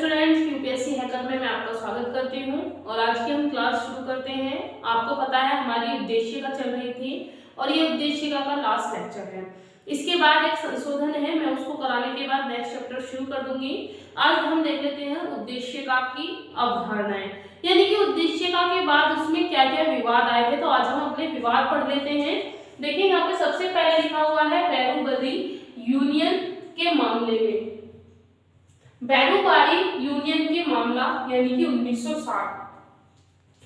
Students, UPSC hacker में मैं आपका स्वागत करती हूं और आज की हम क्लास शुरू करते हैं। आपको पता है हमारी उद्देशिका चल रही थी और ये उद्देशिका का लास्ट लेक्चर है। इसके बाद एक संशोधन है, मैं उसको कराने के बाद नेक्स्ट चैप्टर शुरू कर दूंगी। आज हम देख लेते हैं उद्देशिका की अवधारणाएं, यानी कि उद्देशिका के बाद उसमें क्या क्या विवाद आए थे। तो आज हम अपने विवाद पढ़ लेते हैं। देखिए यहाँ पे सबसे पहले लिखा हुआ है बैरूबरी यूनियन के मामले में। बैरूबारी यूनियन के मामला यानी कि 1960,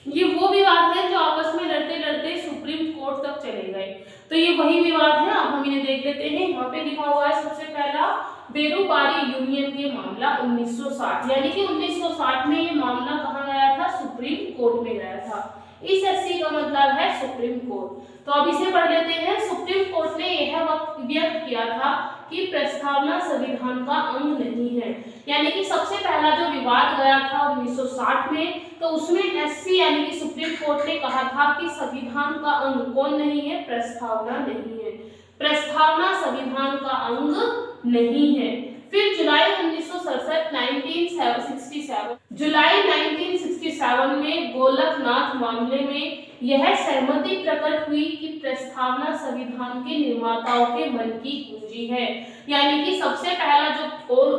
ये वो विवाद है जो आपस में लड़ते लड़ते सुप्रीम कोर्ट तक चले गए। तो ये वही विवाद है, अब हम इन्हें देख लेते हैं। यहाँ पे लिखा हुआ है सबसे पहला बैरूबारी यूनियन के मामला 1960, यानी कि 1960 में ये मामला कहाँ गया था? सुप्रीम कोर्ट में गया था। इस एससी का मतलब है सुप्रीम कोर्ट। तो अब इसे पढ़ लेते हैं। सुप्रीम कोर्ट ने यह व्यक्त किया था कि प्रस्तावना संविधान का अंग नहीं है, यानी कि सबसे पहला जो विवाद गया था 1960 में, तो उसमें एससी यानी कि सुप्रीम कोर्ट ने कहा था कि संविधान का अंग कौन नहीं है? प्रस्तावना नहीं है। प्रस्तावना संविधान का अंग नहीं है। फिर जुलाई 1967 में गोलकनाथ मामले में यह सहमति प्रकट हुई कि प्रस्तावना संविधान के निर्माताओं के मन की कुंजी है। यानी कि सबसे पहला जो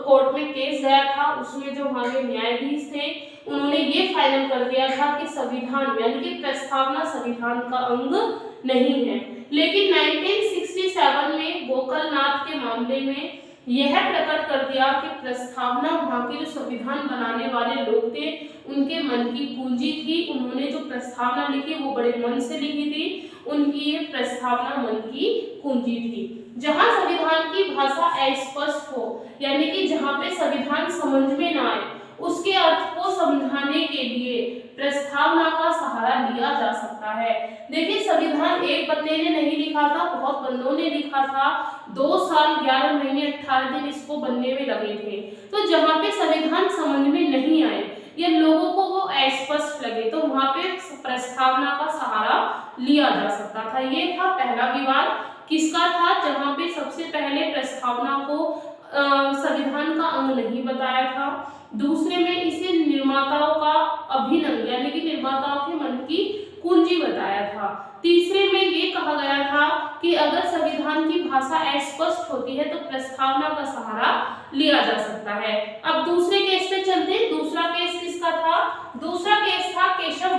कोर्ट में केस गया था उसमें जो हमारे न्यायाधीश थे उन्होंने ये फाइनल कर दिया था कि संविधान यानी कि प्रस्तावना संविधान का अंग नहीं है। लेकिन 1967 में गोकलनाथ के मामले में यह प्रकट कर दिया कि प्रस्तावना वहाँ के जो संविधान बनाने वाले लोग थे उनके मन की कुंजी थी। उन्होंने जो प्रस्तावना लिखी वो बड़े मन से लिखी थी, उनकी ये प्रस्तावना मन की कुंजी थी। जहाँ संविधान की भाषा अस्पष्ट हो, यानी कि जहाँ पे संविधान समझ में ना आए, उसके अर्थ को समझाने के लिए प्रस्तावना का सहारा लिया जा सकता है। देखिए संविधान एक बंदे ने नहीं लिखा था, बहुत बंदों ने लिखा था। 2 साल 11 महीने 18 दिन इसको बनने में लगे थे। तो जहाँ पे संविधान समझ में नहीं आए या लोगों को वो अस्पष्ट लगे, तो वहाँ पे प्रस्तावना का सहारा लिया जा सकता था। ये था पहला विवाद। किसका था? जहाँ पे सबसे पहले प्रस्तावना को संविधान का अंग नहीं बताया था। दूसरे में इसे निर्माताओं का अभिनव यानी कि निर्माताओं के मन की कुंजी बताया था। तीसरे में ये कहा गया था कि अगर संविधान की भाषा अस्पष्ट होती है तो प्रस्तावना का सहारा लिया जा सकता है। अब दूसरे केस पे चलते हैं। दूसरा केस किसका था? दूसरा केस था केशव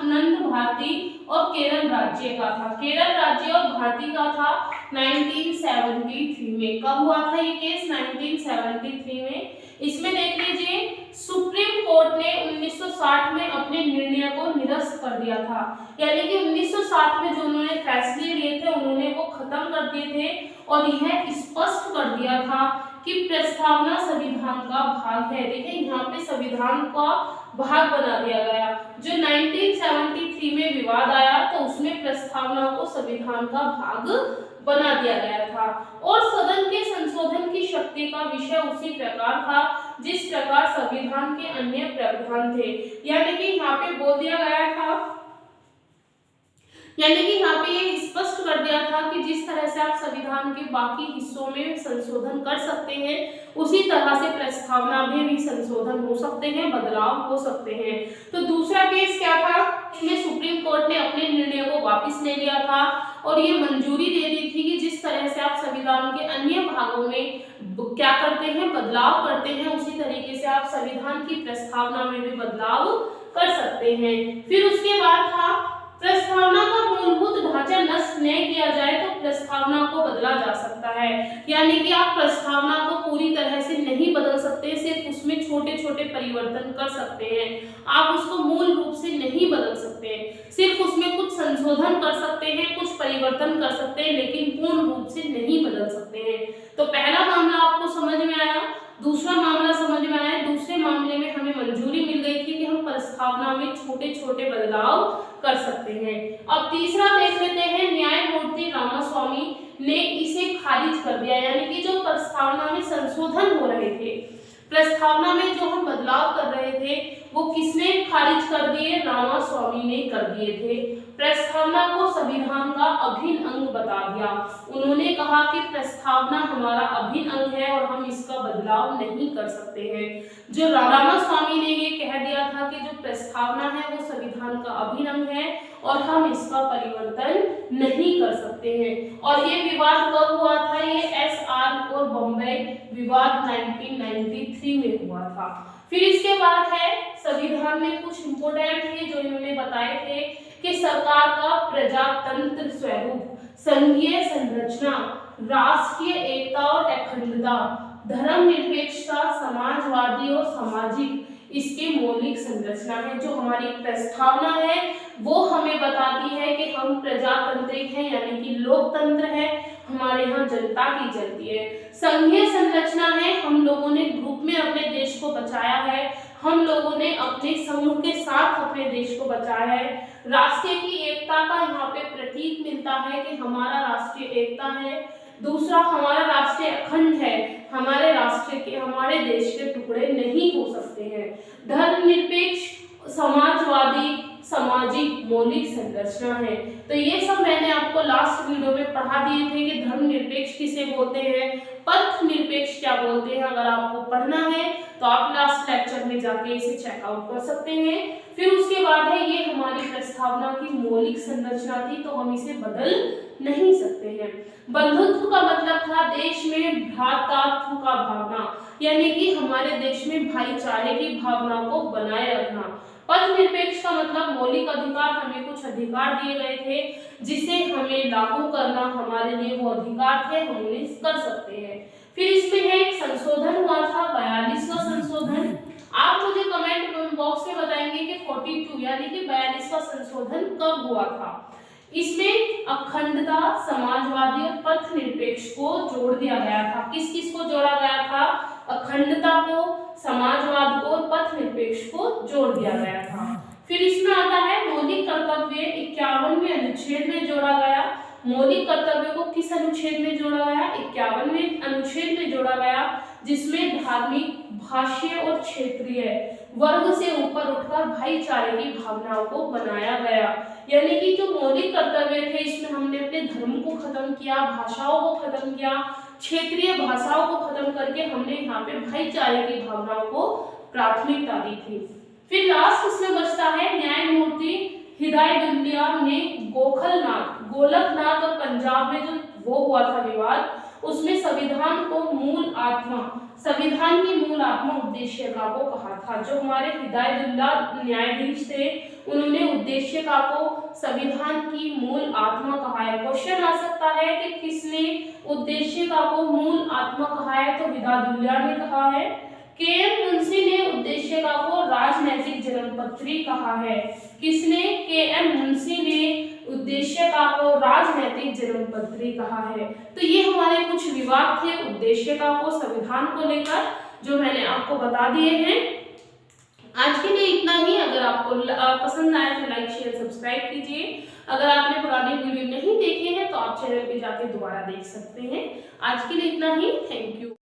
नंद भारती और केरल राज्य का था। केरल राज्य और भारती का था 1973 में। कब हुआ था ये केस? 1973 में। इसमें देख लीजिए सुप्रीम कोर्ट ने 1960 में अपने निर्णय को निरस्त कर दिया था, यानी कि 1960 में जो उन्होंने फैसले लिए थे उन्होंने वो खत्म कर दिए थे और यह स्पष्ट कर दिया था कि प्रस्तावना संविधान का भाग है। देखिए यहाँ पे संविधान का भाग बना दिया गया। जो 1973 में विवाद आया तो उसमें प्रस्तावना को संविधान का भाग बना दिया गया था और सदन के संशोधन की शक्ति का विषय उसी प्रकार था जिस प्रकार संविधान के अन्य प्रावधान थे। यानी कि यहाँ पे बोल दिया गया था, यानी कि यहाँ पे ये स्पष्ट कर दिया था कि जिस तरह से आप संविधान के बाकी हिस्सों में संशोधन कर सकते हैं उसी तरह से प्रस्तावना में भी संशोधन हो सकते हैं, बदलाव हो सकते हैं। तो दूसरा केस क्या था? इसमें सुप्रीम कोर्ट ने अपने निर्णय को वापस ले लिया था और ये मंजूरी दे दी थी कि जिस तरह से आप संविधान के अन्य भागों में क्या करते हैं, बदलाव करते हैं, उसी तरीके से आप संविधान की प्रस्तावना में भी बदलाव कर सकते हैं। फिर उसके बाद था प्रस्तावना का मूलभूत ढांचा नष्ट नहीं किया जाए तो प्रस्तावना को बदला जा सकता है। यानी कि आप प्रस्तावना को पूरी तरह से नहीं बदल सकते, सिर्फ उसमें छोटे छोटे परिवर्तन कर सकते हैं। आप उसको मूल रूप से नहीं बदल सकते, सिर्फ उसमें कुछ संशोधन कर सकते हैं, कुछ परिवर्तन कर सकते हैं, लेकिन पूर्ण रूप से नहीं बदल सकते हैं। तो पहला मामला आपको समझ में आया, दूसरा मामला समझ में आया। दूसरे मामले में हमें मंजूरी मिल गई थी कि हम प्रस्तावना में छोटे छोटे बदलाव कर सकते हैं। अब तीसरा देख लेते हैं। न्यायमूर्ति रामास्वामी ने इसे खारिज कर दिया, यानी कि जो प्रस्तावना में संशोधन हो रहे थे, प्रस्तावना में जो हम बदलाव कर रहे थे वो किसने खारिज कर दिए? रामास्वामी ने कर दिए। दिए थे। प्रस्तावना को संविधान का अभिन्न अंग बता दिया। उन्होंने कहा कि प्रस्तावना हमारा अभिन्न अंग है और हम इसका बदलाव नहीं कर सकते हैं। जो रामास्वामी ने ये कह दिया था कि जो प्रस्तावना है वो संविधान का अभिन्न अंग है और हम इसका परिवर्तन नहीं कर सकते हैं। और ये विवाद कब हुआ था? ये एसआर और बॉम्बे विवाद 1993 में हुआ था। फिर इसके बाद है संविधान में कुछ इंपोर्टेंट थे जो इन्होंने बताए थे कि सरकार का प्रजातंत्र स्वरूप, संघीय संरचना, राष्ट्रीय एकता और अखंडता, धर्मनिरपेक्षता, समाजवादी और सामाजिक इसके मौलिक संरचना है। जो हमारी प्रस्तावना है वो हमें बताती है कि हम प्रजातांत्रिक हैं, यानी कि लोकतंत्र है, हमारे यहाँ जनता की चलती है। संघीय संरचना है, हम लोगों ने ग्रुप में अपने देश को बचाया है, हम लोगों ने अपने समूह के साथ अपने देश को बचाया है। राष्ट्र की एकता का यहाँ पे प्रतीक मिलता है कि हमारा राष्ट्रीय एकता है। दूसरा, हमारा राष्ट्रीय अखंड है, हमारे राष्ट्र के, हमारे देश के टुकड़े नहीं हो सकते हैं। धर्मनिरपेक्ष, समाजवादी, सामाजिक मौलिक संरचना है। तो ये सब मैंने आपको लास्ट वीडियो में पढ़ा दिए थे कि धर्मनिरपेक्ष किसे बोलते हैं, पथ निरपेक्ष क्या बोलते हैं। अगर आपको पढ़ना है तो आप लास्ट लेक्चर में जाके इसे चेकआउट कर सकते हैं। फिर उसके बाद है ये हमारी प्रस्तावना की मौलिक संरचना थी, तो हम इसे बदल नहीं सकते हैं। बंधुत्व का मतलब था देश में भ्रातृत्व का भावना, यानी कि हमारे देश में भाईचारे की भावना को बनाए रखना। पथ निरपेक्ष का मतलब मौलिक अधिकार, हमें कुछ अधिकार दिए गए थे जिसे हमें लागू करना हमारे लिए वो अधिकार थे, हम उन्हें कर सकते हैं। फिर इसमें है एक संशोधन हुआ था, 42वां संशोधन। आप मुझे कमेंट बॉक्स में बताएंगे कि 42 यानी कि 42वां संशोधन कब हुआ था। इसमें अखंडता, समाजवादी और पथ निरपेक्ष को जोड़ दिया गया था। किस किस को जोड़ा गया था? अखंडता को, समाजवाद को और पथ निरपेक्ष को जोड़ दिया गया था। फिर इसमें आता है मौलिक कर्तव्य, 51वें अनुच्छेद में जोड़ा गया। मौलिक कर्तव्य को किस अनुच्छेद में जोड़ा गया? 51वें अनुच्छेद में जोड़ा गया, जिसमें धार्मिक, भाषीय और क्षेत्रीय वर्ग से ऊपर उठकर भाईचारे की भावनाओं को बनाया गया। यानी कि जो मौलिक कर्तव्य थे इसमें हमने अपने धर्म को खत्म किया, भाषाओं को खत्म किया, क्षेत्रीय भाषाओं को खत्म करके हमने यहाँ पे भाईचारे की भावनाओं को प्राथमिकता दी थी। फिर लास्ट इसमें बचता है न्यायमूर्ति हिदायतुल्लाह ने गोलकनाथ और पंजाब में जो वो हुआ था विवाद, उसमें संविधान को मूल आत्मा, संविधान की मूल आत्मा उद्देश्यता को कहा था। जो हमारे हिदायतुल्लाह न्यायाधीश थे उन्होंने उद्देश्यता को संविधान की मूल आत्मा कहा है। क्वेश्चन आ सकता है कि किसने उद्देश्यता को मूल आत्मा कहा है? तो हिदायतुल्लाह ने कहा है। के.एम. मुंशी ने उद्देश्यता को राजनैतिक जन्मपत्री कहा है। किसने? के.एम. मुंशी ने उद्देश्यता को राजनैतिक जन्मपत्री कहा है। तो ये हमारे कुछ विवाद थे उद्देश्यता को, संविधान को लेकर, जो मैंने आपको बता दिए हैं। आज के लिए इतना ही। अगर आपको पसंद आए तो लाइक, शेयर, सब्सक्राइब कीजिए। अगर आपने पुराने वीडियो नहीं देखे हैं तो आप चैनल पे जाके दोबारा देख सकते हैं। आज के लिए इतना ही। Thank you.